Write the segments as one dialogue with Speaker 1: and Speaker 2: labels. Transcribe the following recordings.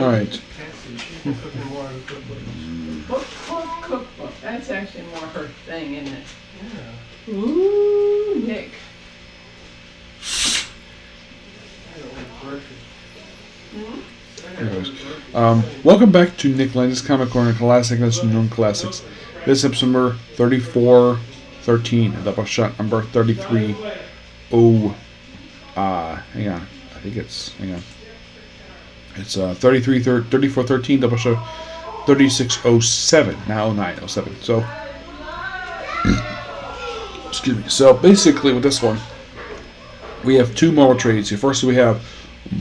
Speaker 1: All right.
Speaker 2: Cookbook. That's actually more her thing, isn't it? Yeah. Ooh, Nick.
Speaker 1: Anyways, welcome back to Nick Lenz's Comic Corner Classic and Known Classics. This is episode number 3413, Doubleshot number 33. Hang on. I think it's, hang on. It's 3413, Doubleshot 3607, now 0907. So, excuse me. So, basically, with this one, we have two Marvel trades here. First, we have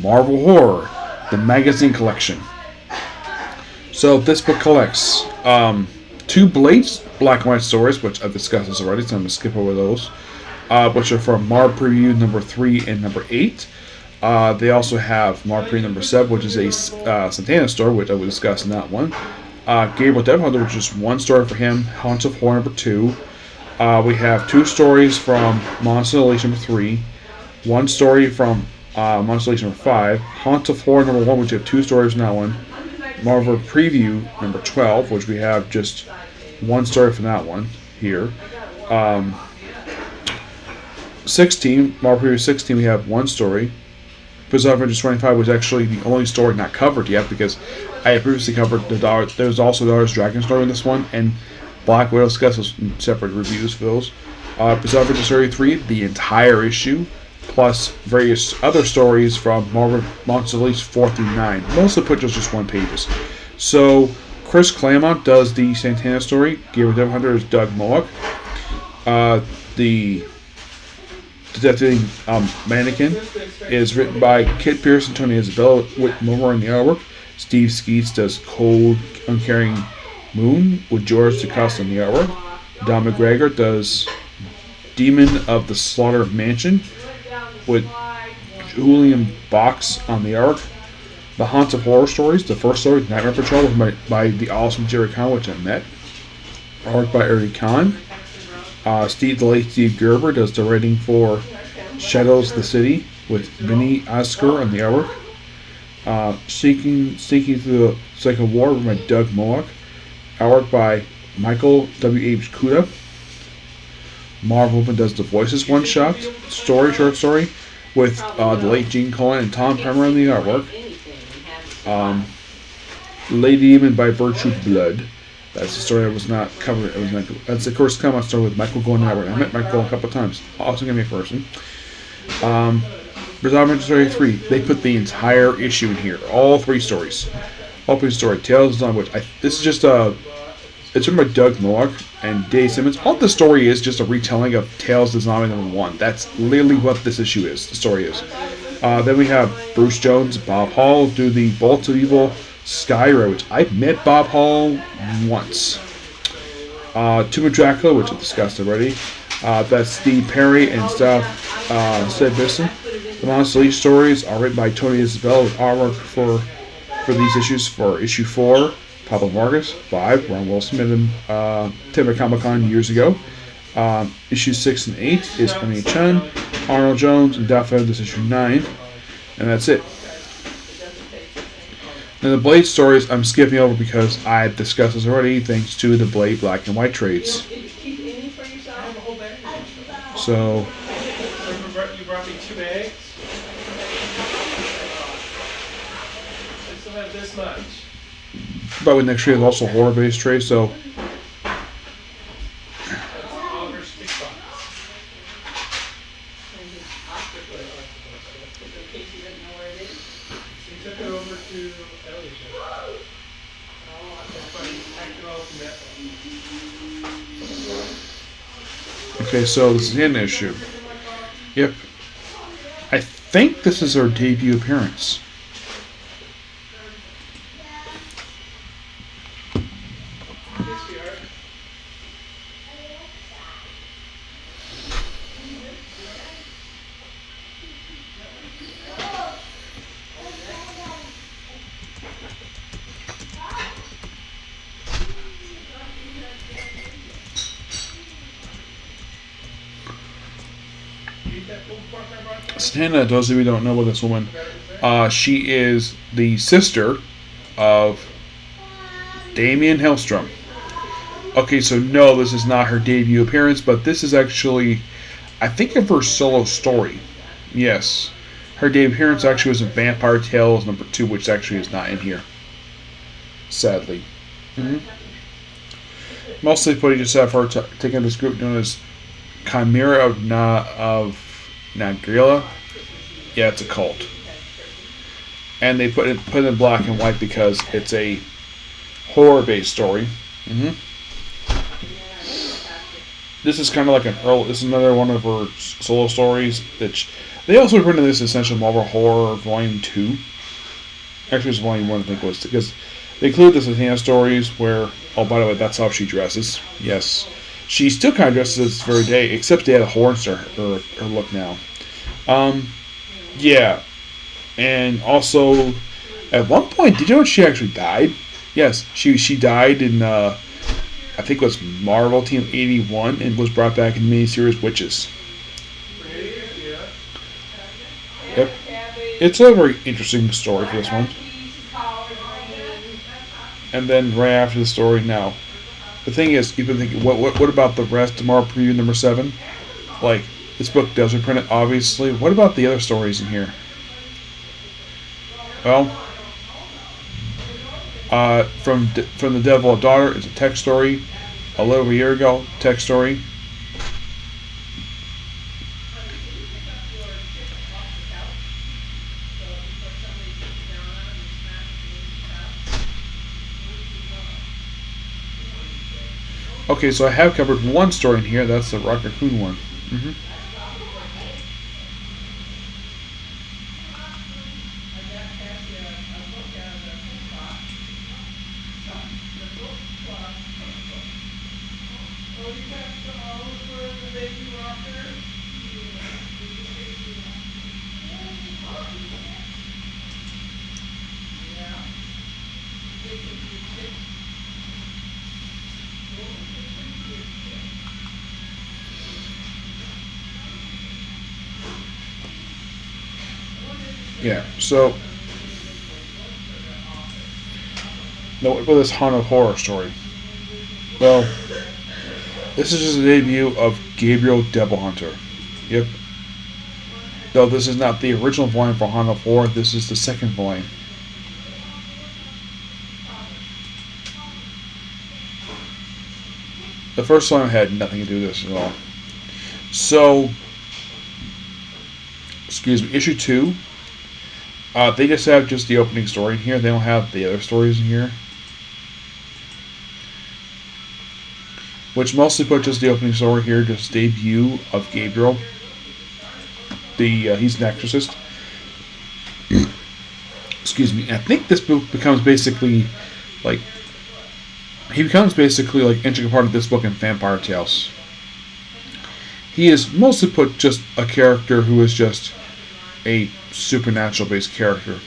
Speaker 1: Marvel Horror, the magazine collection. So this book collects two Blades black and white stories, which I've discussed this already, so I'm going to skip over those, which are from Marvel Preview number 3 and number 8. They also have Marvel Preview number 7, which is a Santana story, which I will discuss in that one. Gabriel Devhunter, which is one story for him, Haunts of Horror number 2. We have two stories from Monster Unleashed number 3, one story from Monster Unleashed number 5, Haunts of Horror number 1, which we have two stories from that one, Marvel Preview number 12, which we have just one story from that one here. 16, Marvel Preview 16, we have one story. Bizarre Adventures 25 was actually the only story not covered yet because I had previously covered the Dollar. There was also the Daughter's Dragon story in this one, and Black Widow discusses separate reviews for those. Bizarre Adventures 33, the entire issue, plus various other stories from Marvel Monster Unleashed 4 through 9. Most of the pictures just one pages. So Chris Claremont does the Santana story. Gabriel Devhunter is Doug Moak. The Detecting Mannequin is written by Kit Pierce and Tony Isabella with Moore in the artwork. Steve Skeets does Cold Uncaring Moon with George DeCosta in the artwork. Don McGregor does Demon of the Slaughter Mansion with Julian Box on the arc. The Haunts of Horror stories. The first story, Nightmare Patrol, was by the awesome Jerry Kahn, which I met. Art by Eric Kahn. The late Steve Gerber does the writing for Shadows of the City with Vinny Oscar on the artwork. Sneaking Through the Cycle of War by Doug Moak. Artwork by Michael W.H. Kuda. Marv Open does the Voices one-shot short story with the late Gene Colan and Tom Bremer on the artwork. Lady Demon by Virtue Blood. That's the story I was not covered. That's the first time I started with Michael Golan and I met Michael a couple of times. Awesome give me a person. Bizarre Adventures 33. They put the entire issue in here. All three stories. All three stories. Tales on which this is just it's written by Doug Moak and Dave Simmons. All the story is just a retelling of Tales of the Zombie number 1. That's literally what this issue is. The story is. Then we have Bruce Jones, Bob Hall do the Bolts of Evil Skyro, which I've met Bob Hall once. Tomb of Dracula, which I discussed already. That's Steve Perry and Sid Bisson. The Monster Unleashed stories are written by Tony Isabella with artwork for these issues for issue 4. Pablo Vargas, 5. Ron Wilson met him Timber Comic Con years ago. Issues 6 and 8 is Emily Chen, Arnold Jones, and Daphne. This issue 9. And that's it. Now the Blade stories I'm skipping over because I discussed this already thanks to the Blade black and white trades. So
Speaker 3: you brought me 2 eggs? I still have this much.
Speaker 1: But with next trade is also horror based trades, so okay, so this is an issue. Yep. I think this is her debut appearance. Santana, those of you who don't know about this woman, she is the sister of Damien Hellstrom. Okay, so no, this is not her debut appearance, but this is actually, I think, of her solo story. Yes. Her debut appearance actually was in Vampire Tales #2, which actually is not in here. Sadly. Mostly put, you just have her taking this group known as Chimera of Nagrila. Yeah, it's a cult. And they put it in black and white because it's a horror-based story. This is kind of like this is another one of her solo stories. They also printed this Essential Marvel Horror Volume 2. Actually, it was Volume 1, I think it was. Because they include the Satana stories where, oh, by the way, that's how she dresses. Yes. She still kind of dresses this very day, except they had a horns to her look now. Yeah. And also, at one point, did you know she actually died? Yes, she died in, I think it was Marvel Team 81, and was brought back in the miniseries Witches. Yep. It's a very interesting story for this one. And then right after the story, now, the thing is, you've been thinking, what about the rest of Marvel Preview #7? Like, this book does reprint it, obviously. What about the other stories in here? Well, from the Devil a Daughter, it's a text story. A little over a year ago, text story. Okay, so I have covered one story in here. That's the Rocket Raccoon one. Yeah, so now what about this haunted horror story? Well, this is just a debut of Gabriel Devil Hunter. Yep. Though this is not the original volume for Haunted Horror, this is the second volume. The first volume had nothing to do with this at all. So, excuse me, issue 2. They just have just the opening story in here. They don't have the other stories in here. Which mostly put just the opening story here, just debut of Gabriel. He's an exorcist. Excuse me. I think this book becomes basically like integral part of this book in Vampire Tales. He is mostly put just a character who is just a supernatural based character.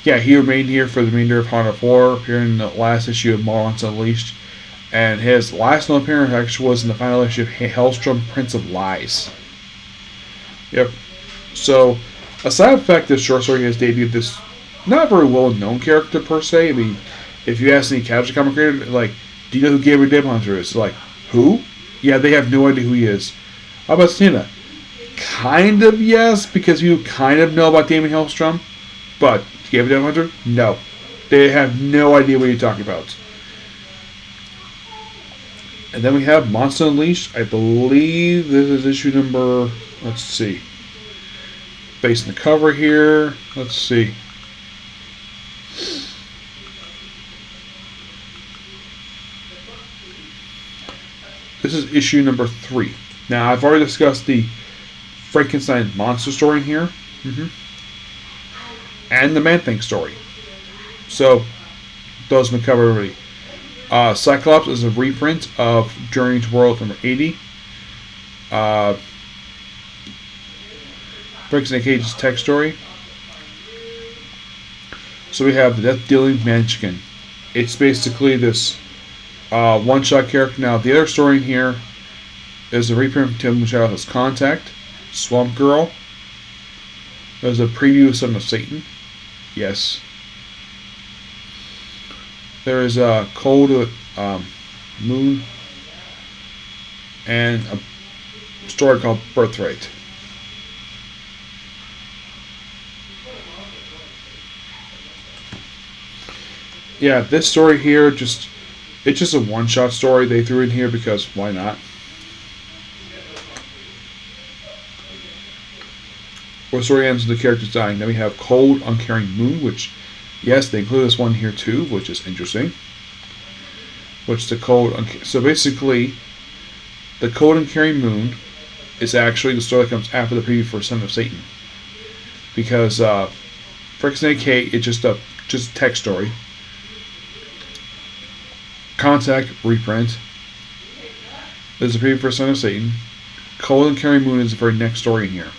Speaker 1: Yeah, he remained here for the remainder of Haunted Horror, appearing in the last issue of Monsters Unleashed, and his last known appearance actually was in the final issue of Hellstrom, Prince of Lies. Yep. So, aside from the fact that short story has debuted this not very well known character per se. I mean, if you ask any casual comic creator, like, do you know who Gabriel Devil Hunter is? Like, who? Yeah, they have no idea who he is. How about Tina? Kind of yes, because you kind of know about Damien Hellstrom, but Gabriel Devil Hunter? No. They have no idea what you're talking about. And then we have Monster Unleashed. I believe this is issue number, let's see. Based on the cover here. Let's see. This is issue number 3. Now, I've already discussed the Frankenstein monster story in here. And the Man-Thing story. So, those have been covered already. Cyclops is a reprint of Journey to World number 80. Frankenstein Cage's text story. So we have the Death-Dealing Mannequin. It's basically this one-shot character. Now, the other story in here is a reprint of Tim Child's Contact, Swamp Girl. There's a preview of Son of Satan. Yes. There is a Cold Moon and a story called Birthright. Yeah, this story here it's just a one-shot story they threw in here because why not? Where the story ends with the characters dying. Then we have Cold Uncaring Moon, which yes, they include this one here too, which is interesting. Which so basically, the Cold Uncaring Moon is actually the story that comes after the preview for Son of Satan, because for XNK it's just a text story. Contact reprint. There's a preview for Son of Satan. Cold Uncaring Moon is the very next story in here.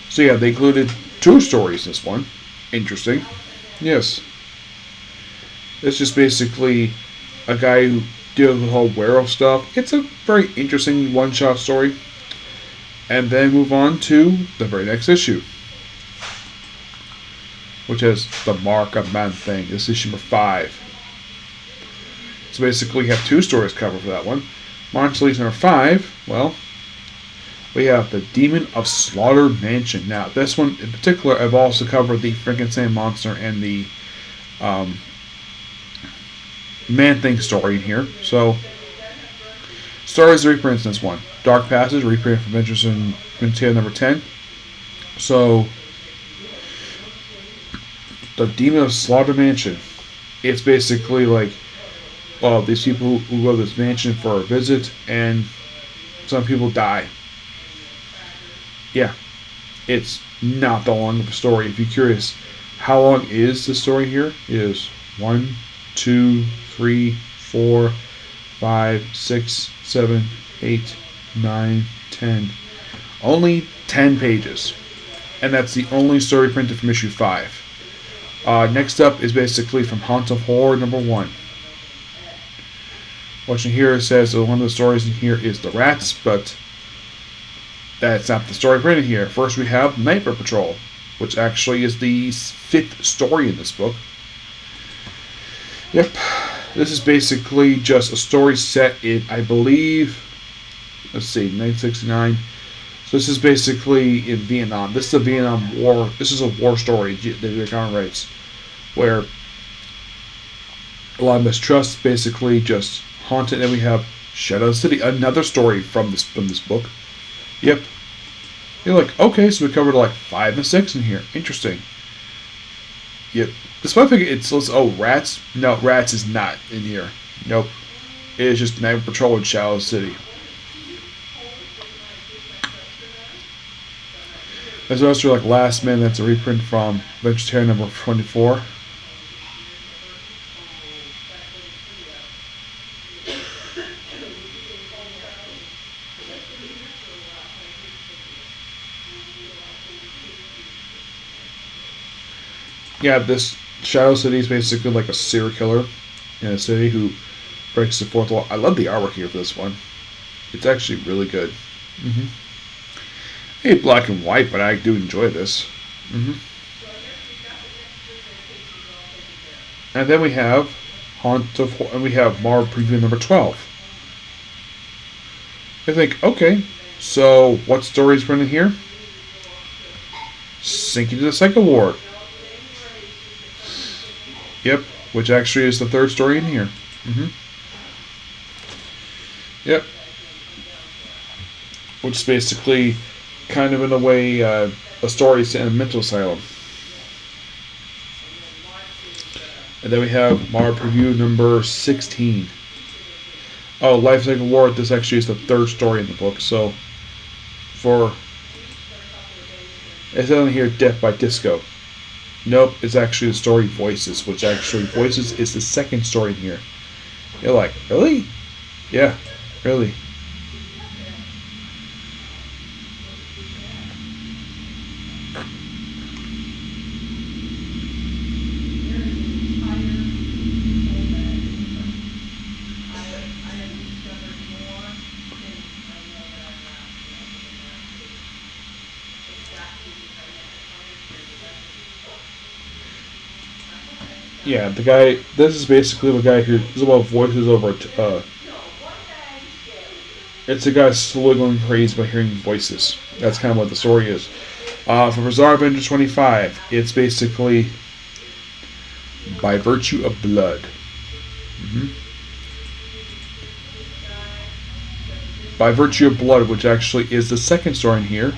Speaker 1: So yeah, they included 2 stories in this one. Interesting. Yes. It's just basically a guy who deals with the whole werewolf stuff. It's a very interesting one-shot story. And then move on to the very next issue, which is the Mark of Man thing. This is issue number 5. So basically we have 2 stories covered for that one. Monster League number 5, well, we have the Demon of Slaughter Mansion. Now, this one in particular, I've also covered the Frankenstein monster and the Man-Thing story in here. So, stories reprints in this one. Dark Passage, reprint from Adventures in Frontier number 10. So, the Demon of Slaughter Mansion. It's basically like, these people who go to this mansion for a visit, and some people die. Yeah, it's not that long of a story. If you're curious, how long is the story here? It is 1, 2, 3, 4, 5, 6, 7, 8, 9, 10. Only 10 pages. And that's the only story printed from issue 5. Next up is basically from Haunt of Horror number 1. Watching here, it says that one of the stories in here is the rats, but that's not the story printed here. First we have Nightmare Patrol, which actually is the 5th story in this book. Yep. This is basically just a story set in, I believe, let's see, 1969. So this is basically in Vietnam. This is a Vietnam War. This is a war story, the Vietnam rights, where a lot of mistrust basically just haunted. And then we have Shadow City, another story from this book. Yep. You're like, okay, so we covered like 5 and 6 in here. Interesting. Yep. This one thing, Rats. No, Rats is not in here. Nope. It is just Night Patrol in Shadow City. There's also like Last Man. That's a reprint from Vegetarian number 24. Yeah, this Shadow City is basically like a serial killer in a city who breaks the 4th wall. I love the artwork here for this one. It's actually really good. I hate black and white, but I do enjoy this. And then we have Haunt of Horror, and we have Marvel Preview number 12. I think, okay, so what story is printed here? Sinking to the Psycho Ward. Yep, which actually is the 3rd story in here. Yep. Which is basically, kind of in a way, a story set in a mental asylum. And then we have Marvel Preview number 16. Oh, Life Cycle Ward, this actually is the 3rd story in the book, so it says on here, Death by Disco. Nope, it's actually the story Voices, which actually Voices is the 2nd story in here. You're like, really? Yeah, really. Yeah, the guy. This is basically the guy who is about voices over. It's a guy slowly going crazy by hearing voices. That's kind of what the story is. For Bizarre Adventure 25, it's basically by virtue of blood. hmm By virtue of blood, which actually is the second story in here.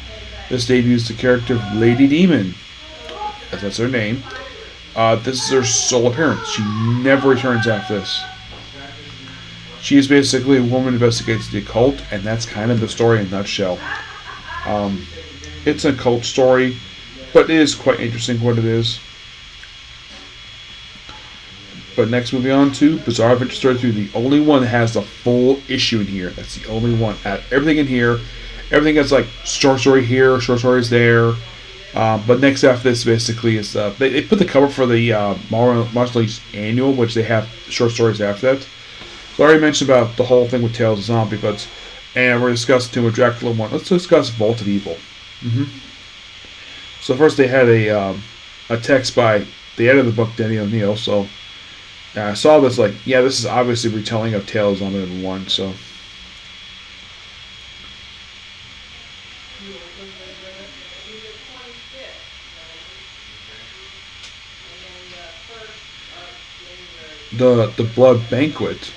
Speaker 1: This debuts the character of Lady Demon, as that's her name. This is her sole appearance. She never returns after this. She is basically a woman who investigates the occult, and that's kind of the story in a nutshell. It's an occult story, but it is quite interesting what it is. But next, moving on to Bizarre Adventure Story 3, the only one that has the full issue in here. That's the only one. Everything in here, everything that's like short story here, short stories there. But next after this, basically, is they put the cover for the Monster Annual, which they have short stories after that. So I already mentioned about the whole thing with Tales of Zombie, and we're discussing Tomb of Dracula 1. Let's discuss Vault of Evil. So first they had a text by the editor of the book, Denny O'Neil. So I saw this this is obviously a retelling of Tales of Zombie 1. So the Blood Banquet.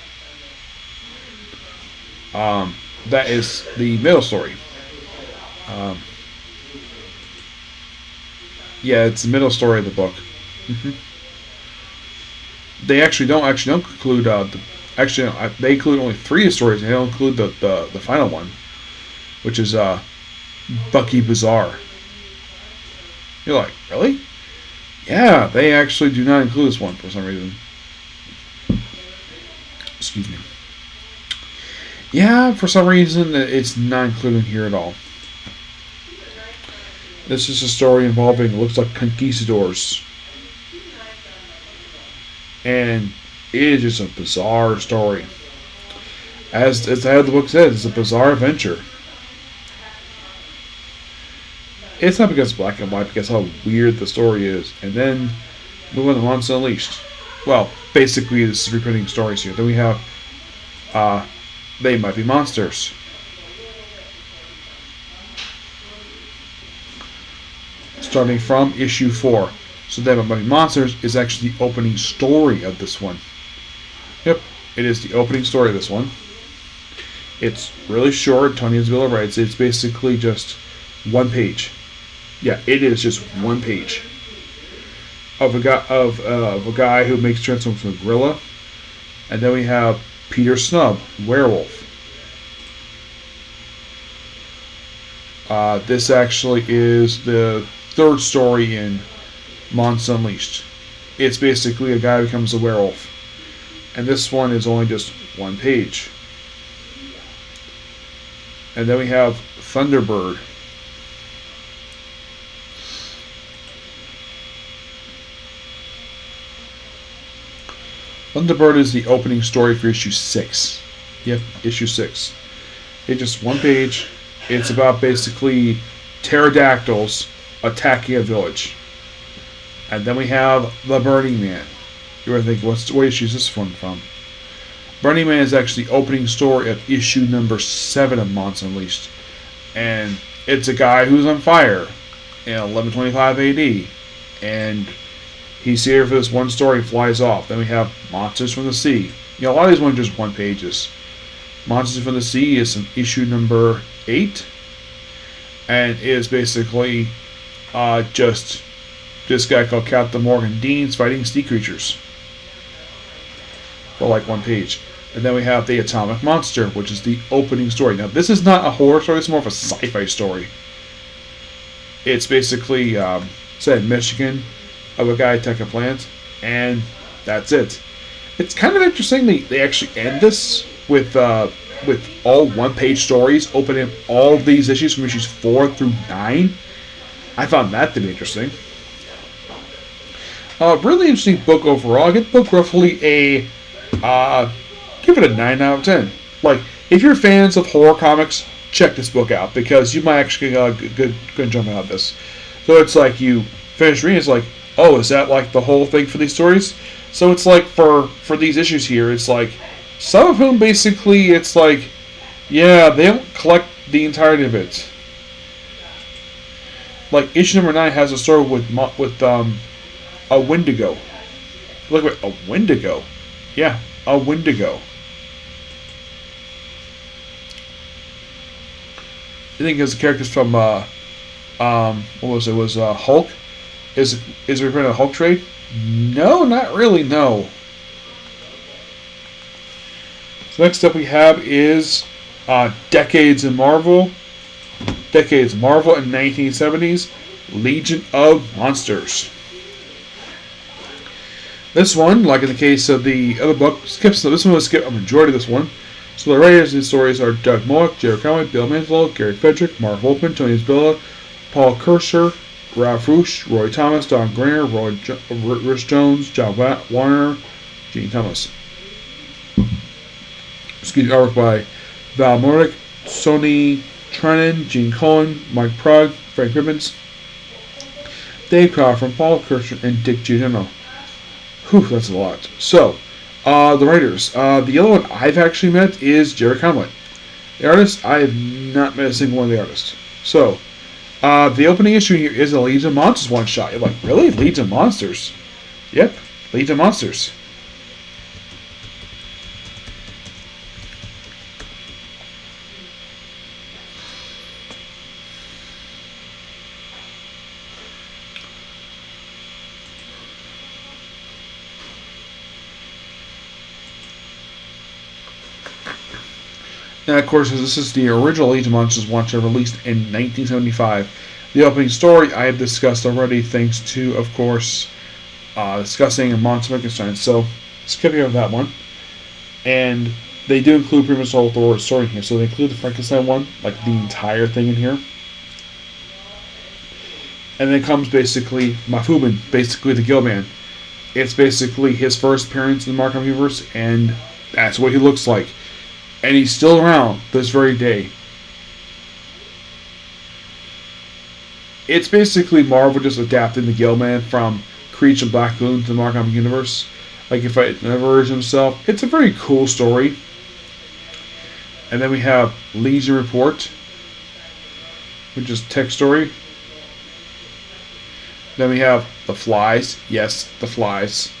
Speaker 1: That is the middle story. Yeah, it's the middle story of the book. They actually don't include they include only 3 stories. They don't include the final one, which is Bucky Bizarre. You're like, really? Yeah, they actually do not include this one for some reason. Excuse me. Yeah, for some reason it's not included here at all. This is a story involving, looks like, conquistadors. And it is just a bizarre story. As the head of the book says, it's a bizarre adventure. It's not because it's black and white, because how weird the story is. And then move on to Monster Unleashed. Well, basically this is reprinting stories here. Then we have They Might Be Monsters. Starting from issue 4. So They Might Be Monsters is actually the opening story of this one. Yep, it is the opening story of this one. It's really short. Tony Isabella writes it's basically just one page. Yeah, it is just one page of a guy who makes transforms from a gorilla, and then we have Peter Snub, werewolf. This actually is the 3rd story in Monster Unleashed. It's basically a guy who becomes a werewolf, and this one is only just one page. And then we have Thunderbird. Thunderbird is the opening story for issue 6. Yep, issue 6. It's just one page. It's about basically pterodactyls attacking a village. And then we have The Burning Man. You're going to think, what issue is this one from? Burning Man is actually the opening story of issue number 7 of Monster Unleashed. And it's a guy who's on fire in 1125 AD. And he's here for this one story and flies off. Then we have Monsters from the Sea. A lot of these ones are just one pages. Monsters from the Sea is in issue number 8. And it is basically just this guy called Captain Morgan Dean's fighting sea creatures. For like one page. And then we have The Atomic Monster, which is the opening story. Now, this is not a horror story. It's more of a sci-fi story. It's basically set in Michigan of a guy attacking a plant, and that's it. It's kind of interesting they actually end this with all one-page stories, opening all of these issues from issues 4 through 9. I found that to be interesting. Really interesting book overall. I give the book roughly a give it a 9 out of 10. Like, if you're fans of horror comics, check this book out, because you might actually get good enjoyment out of this. So it's like you finish reading, it's like, oh, is that like the whole thing for these stories? So it's like for these issues here, it's like some of whom basically it's like, yeah, they don't collect the entirety of it. Like issue number 9 has a story with a Wendigo. Look at a Wendigo. Yeah, a Wendigo. I think it's the characters from what was it? Was Hulk? Is it referring to the Hulk trade? No, not really. No. So next up we have is Decades in Marvel. Decades Marvel in 1970s. Legion of Monsters. This one, like in the case of the other book, skips. This one will skip a majority of this one. So the writers of these stories are Doug Moak, Jerry Conway, Bill Mantlo, Gary Frederick, Mark Wolfman, Tony Isabella, Paul Kersher, Ralph Roosh, Roy Thomas, Don Grainer, Rich Jones, John Warner, Gene Thomas. Artwork by Val Mordick, Sonny Trennan, Gene Cohen, Mike Prug, Frank Ribbons, Dave Crawford, Paul Kersher, and Dick Giordano. Whew, that's a lot. So, the writers. The other one I've actually met is Jerry Conway. The artist, I have not met a single one of the artists. So, the opening issue here is a Legion of Monsters one-shot. You're like, really? Legion of Monsters? Yep, Legion of Monsters. And of course, this is the original Legion of Monsters one-shot released in 1975. The opening story I have discussed already, thanks to, of course, discussing Monster Frankenstein. So, skipping over that one. And they do include pretty much all the story in here. So they include the Frankenstein one, like the entire thing in here. And then comes basically Mafubin, basically the Gillman. It's basically his first appearance in the Markham universe, and that's what he looks like. And he's still around this very day. It's basically Marvel just adapting the Gillman from Creature and Black Moon to the Markham universe. Like if I never version himself. It's a very cool story. And then we have Legion Report, which is text story. Then we have The Flies. Yes, The Flies,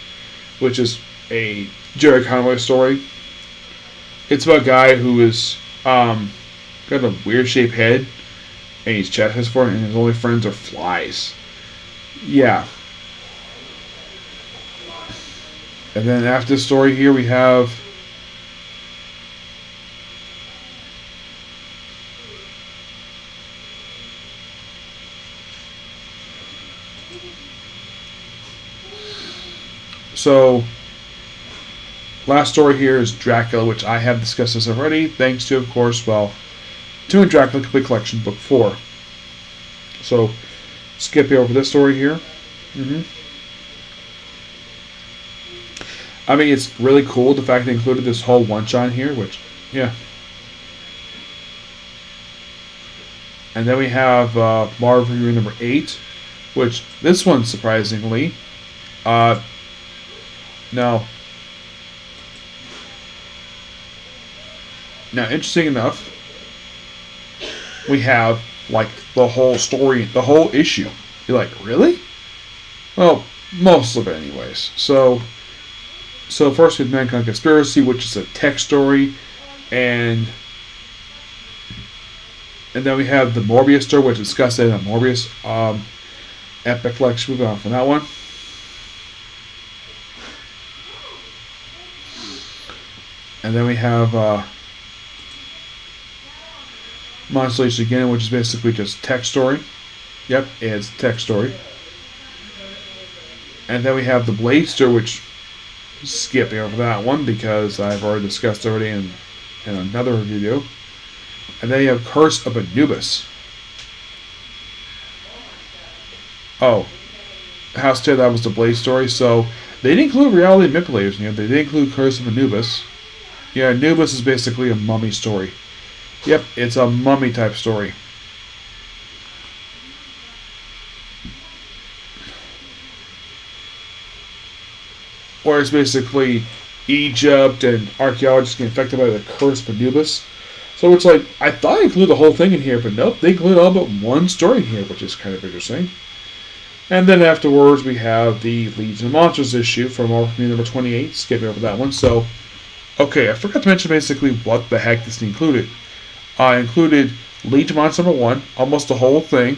Speaker 1: which is a Jerry Conway story. It's about a guy who is got a weird shaped head, and he's chest has for it, and his only friends are flies. Yeah. And then after the story here, we have last story here is Dracula, which I have discussed this already, thanks to, of course, Doing Dracula Complete Collection, Book 4. So, skipping over this story here. I mean, it's really cool, the fact they included this whole one-shot here, which, yeah. And then we have Marvel Review number 8, which, this one, surprisingly, no. Now, interesting enough, we have, like, the whole story, the whole issue. You're like, really? Well, most of it anyways. So first we have Mankind Conspiracy, which is a text story, and then we have the Morbius story, which is discussed in the Morbius Epic Collection. Moving on from that one. And then we have Monster Legion again, which is basically just text story. Yep, it's text story. And then we have the Blaster, which skipping over that one because I've already discussed already in another video. And then you have Curse of Anubis. Oh, House 10, that was the Blade story. So they didn't include Reality Manipulators in here. They did include Curse of Anubis. Yeah, Anubis is basically a mummy story. Yep, it's a mummy type story. where it's basically Egypt and archaeologists get infected by the curse of Anubis. So it's like, I thought I included the whole thing in here, but nope, they include all but one story in here, which is kind of interesting. And then afterwards, we have the Legion of Monsters issue from Marvel Community number 28. Skipping over that one. So, okay, I forgot to mention basically what the heck this included. I included Legion of Monsters number 1, almost the whole thing.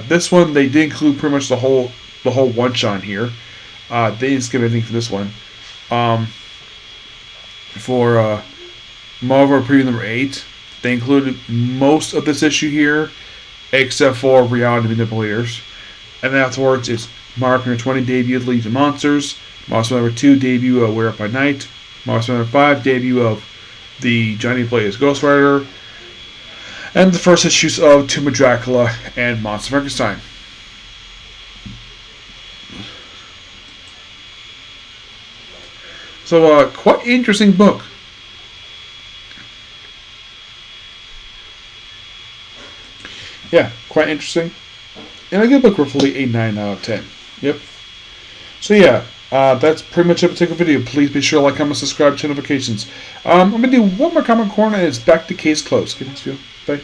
Speaker 1: This one, they did include pretty much the whole one-shot here. They didn't skip anything for this one. For Marvel Preview number 8, they included most of this issue here, except for Reality Manipulators. And then afterwards, it's Marvel number 20 debut of Legion of Monsters, Marvel number 2 debut of Wear Up by Night, Marvel number 5 debut of the Johnny Blaze Ghost Rider, and the first issues of Tomb of Dracula and Monster Frankenstein. So, quite interesting book. Yeah, quite interesting. And I give the book roughly a 9 out of 10. Yep. So yeah, that's pretty much it for the particular video. Please be sure to like, comment, subscribe, turn notifications. I'm going to do one more comment corner and it's back to case closed. Give me a feel. Bye.